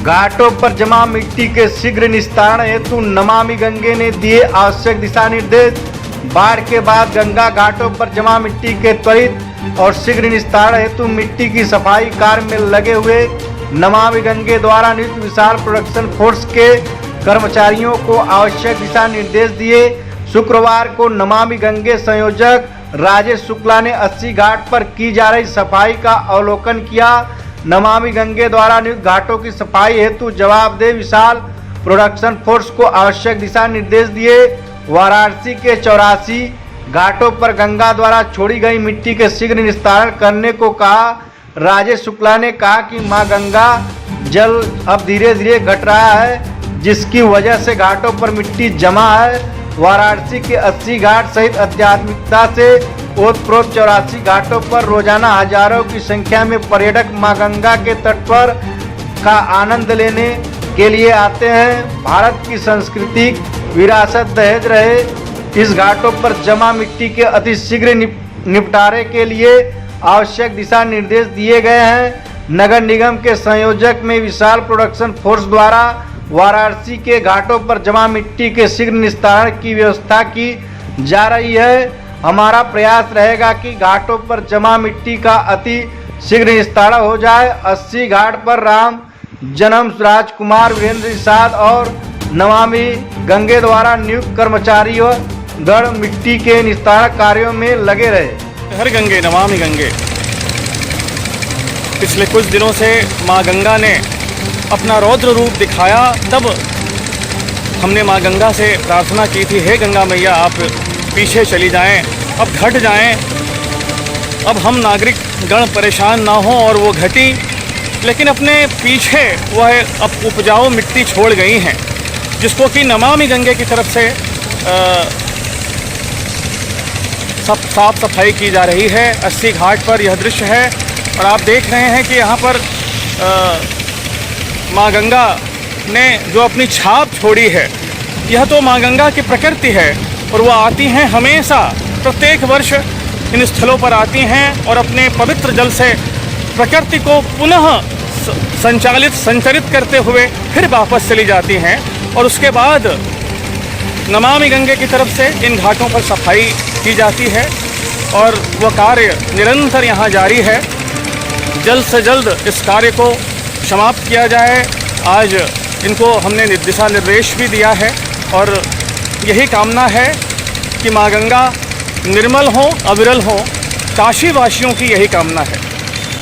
घाटों पर जमा मिट्टी के शीघ्र निस्तारण हेतु नमामि गंगे ने दिए आवश्यक दिशा निर्देश। बाढ़ के बाद गंगा घाटों पर जमा मिट्टी के त्वरित और शीघ्र निस्तारण हेतु मिट्टी की सफाई कार्य में लगे हुए नमामि गंगे द्वारा नियुक्त विशाल प्रोडक्शन फोर्स के कर्मचारियों को आवश्यक दिशा निर्देश दिए। शुक्रवार को नमामि गंगे संयोजक राजेश शुक्ला ने 80 घाट पर की जा रही सफाई का अवलोकन किया। नमामि गंगे द्वारा नियुक्त घाटों की सफाई हेतु जवाबदेह विशाल प्रोडक्शन फोर्स को आवश्यक दिशा निर्देश दिए। वाराणसी के 84 घाटों पर गंगा द्वारा छोड़ी गई मिट्टी के शीघ्र निस्तारण करने को कहा। राजेश शुक्ला ने कहा कि मां गंगा जल अब धीरे धीरे घट रहा है, जिसकी वजह से घाटों पर मिट्टी जमा है। वाराणसी के 80 घाट सहित आध्यात्मिकता से ओतप्रोत 84 घाटों पर रोजाना हजारों की संख्या में पर्यटक मां गंगा के तट पर का आनंद लेने के लिए आते हैं। भारत की सांस्कृतिक विरासत दहेज रहे इस घाटों पर जमा मिट्टी के अतिशीघ्र निपटारे के लिए आवश्यक दिशा निर्देश दिए गए हैं। नगर निगम के संयोजक में विशाल प्रोडक्शन फोर्स द्वारा वाराणसी के घाटों पर जमा मिट्टी के शीघ्र निस्तारण की व्यवस्था की जा रही है। हमारा प्रयास रहेगा कि घाटों पर जमा मिट्टी का अति शीघ्र निस्तारण हो जाए। 80 घाट पर राम जन्म राजकुमार वीरेंद्र निषाद और नमामि गंगे द्वारा नियुक्त कर्मचारियों गण मिट्टी के निस्तारण कार्यों में लगे रहे। हर गंगे नमामि गंगे। पिछले कुछ दिनों से माँ गंगा ने अपना रौद्र रूप दिखाया, तब हमने माँ गंगा से प्रार्थना की थी, हे गंगा मैया आप पीछे चली जाएं, अब घट जाएं, अब हम नागरिक गण परेशान ना हो, और वो घटी। लेकिन अपने पीछे वह अब उपजाऊ मिट्टी छोड़ गई हैं, जिसको कि नमामि गंगे की तरफ से सब साफ सफाई की जा रही है। 80 घाट पर यह दृश्य है और आप देख रहे हैं कि यहाँ पर माँ गंगा ने जो अपनी छाप छोड़ी है, यह तो माँ गंगा की प्रकृति है और वो आती हैं हमेशा, प्रत्येक वर्ष इन स्थलों पर आती हैं और अपने पवित्र जल से प्रकृति को पुनः संचरित करते हुए फिर वापस चली जाती हैं। और उसके बाद नमामि गंगे की तरफ से इन घाटों पर सफाई की जाती है और वह कार्य निरंतर यहाँ जारी है। जल्द से जल्द इस कार्य को समाप्त किया जाए। आज इनको हमने दिशा निर्देश भी दिया है और यही कामना है कि माँ गंगा निर्मल हो, अविरल हो। काशी वासियों की यही कामना है।